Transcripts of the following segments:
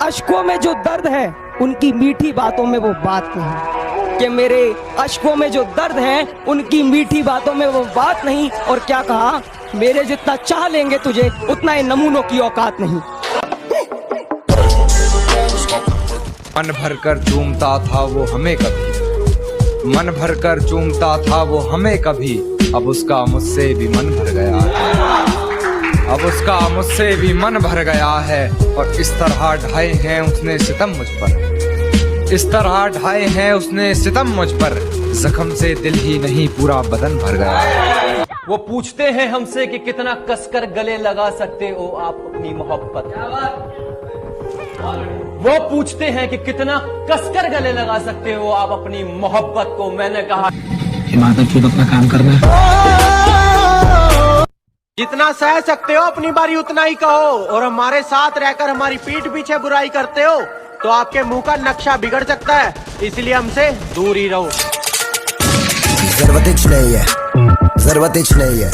अश्कों में जो दर्द है उनकी मीठी बातों में वो बात नहीं, कि मेरे अश्कों में जो दर्द है उनकी मीठी बातों में वो बात नहीं। और क्या कहा, मेरे जितना चाह लेंगे तुझे उतना ही नमूनों की औकात नहीं। मन भर कर चूमता था वो हमें कभी, मन भर कर चूमता था वो हमें कभी, अब उसका मुझसे भी मन भर गया है, अब उसका मुझसे भी मन भर गया है। और इस तरह ढाए हैं उसने सितम मुझ पर, इस तरह ढाए हैं उसने सितम मुझ पर, जख्म से दिल ही नहीं पूरा बदन भर गया है। वो पूछते हैं हमसे कि कितना कसकर गले लगा सकते हो आप अपनी मोहब्बत, वो पूछते हैं कि कितना कसकर गले लगा सकते हो आप अपनी मोहब्बत को। मैंने कहा इमादत खुद अपना काम करना है, जितना सह सकते हो अपनी बारी उतना ही कहो, और हमारे साथ रहकर हमारी पीठ पीछे बुराई करते हो तो आपके मुंह का नक्शा बिगड़ सकता है, इसलिए हमसे दूर ही रहो। जरूरत नहीं है, जरूरत नहीं है,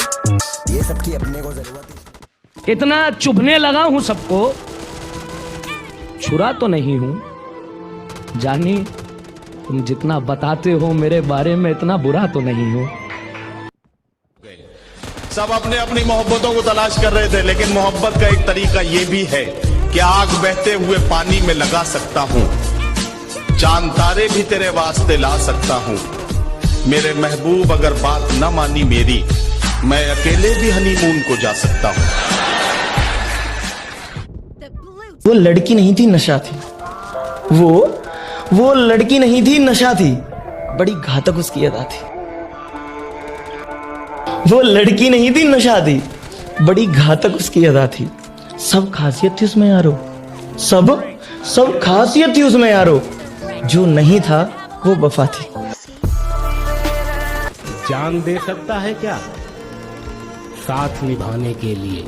ये सबकी अपने को जरूरत। इतना चुभने लगा हूं सबको, छुरा तो नहीं हूं। जानी तुम जितना बताते हो मेरे बारे में इतना बुरा तो नहीं हूं। सब अपने अपनी मोहब्बतों को तलाश कर रहे थे, लेकिन मोहब्बत का एक तरीका ये भी है कि आग बहते हुए पानी में लगा सकता हूँ, चांद तारे भी तेरे वास्ते ला सकता हूँ। मेरे महबूब अगर बात न मानी मेरी, मैं अकेले भी हनीमून को जा सकता हूँ। वो लड़की नहीं थी, नशा थी। वो लड़की नहीं थी, नशा थी, बड़ी घातक उसकी अदा थी। वो लड़की नहीं थी, नशा थी, बड़ी घातक उसकी अदा थी। सब खासियत थी उसमें यारो, सब खासियत थी उसमें यारो, जो नहीं था वो वफा थी। जान दे सकता है क्या साथ निभाने के लिए?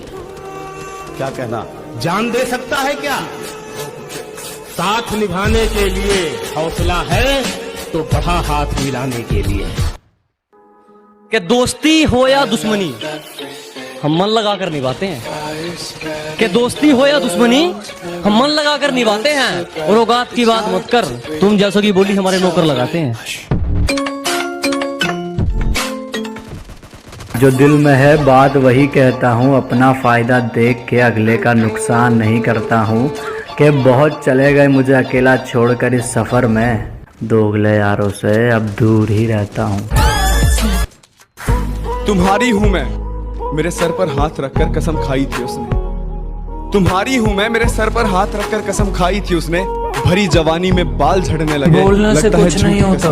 क्या कहना? जान दे सकता है क्या साथ निभाने के लिए? हौसला है तो बढ़ा हाथ मिलाने के लिए। कि दोस्ती हो या दुश्मनी हम मन लगाकर निभाते हैं, कि दोस्ती हो या दुश्मनी हम मन लगाकर निभाते हैं। और औकात की बात मत कर, तुम जैसों की बोली हमारे नौकर लगाते हैं। जो दिल में है बात वही कहता हूँ, अपना फायदा देख के अगले का नुकसान नहीं करता हूँ। कि बहुत चले गए मुझे अकेला छोड़कर इस सफर में, दोगले यारों से अब दूर ही रहता हूँ। तुम्हारी हूँ मैं, मेरे सर पर हाथ रखकर कसम खाई थी उसने। तुम्हारी हूँ मैं, मेरे सर पर हाथ रखकर कसम खाई थी उसने। भरी जवानी में बाल झड़ने लगे, बोलने से कुछ नहीं होता,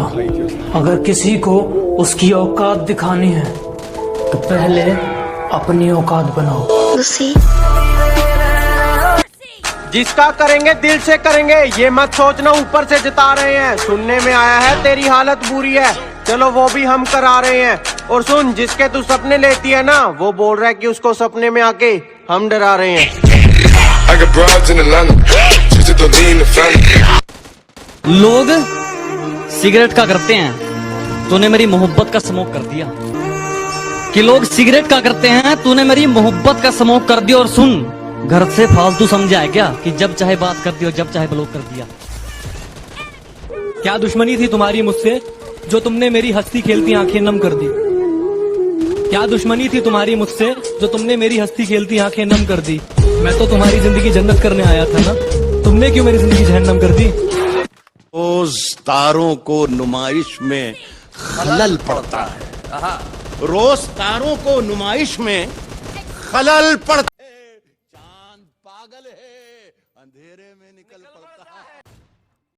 अगर किसी को उसकी औकात दिखानी है तो पहले अपनी औकात बनाओ। जिसका करेंगे दिल से करेंगे, ये मत सोचना ऊपर से जिता रहे हैं। सुनने में आया है तेरी हालत बुरी है, चलो वो भी हम करा रहे हैं। और सुन, जिसके तू सपने लेती है ना, वो बोल रहा है कि उसको सपने में आके हम डरा रहे हैं। लोग सिगरेट का करते हैं, तूने मेरी मोहब्बत का स्मोक कर दिया। कि लोग सिगरेट का करते हैं, तूने मेरी मोहब्बत का स्मोक कर दिया। और सुन, घर से फालतू समझा है क्या कि जब चाहे बात कर दी और जब चाहे ब्लॉक कर दिया? क्या दुश्मनी थी तुम्हारी मुझसे जो तुमने मेरी हंसती खेलती आंखें नम कर दी? क्या दुश्मनी थी तुम्हारी मुझसे जो तुमने मेरी हंसती खेलती आंखें नम कर दी? मैं तो तुम्हारी जिंदगी जन्नत करने आया था ना, तुमने क्यों मेरी जिंदगी जहन्नम कर दी? रोज तारों को नुमाइश में खलल पड़ता है, रोज तारों को नुमाइश में खलल पड़ता है। चांद पागल है, अंधेरे में निकल पड़ता है।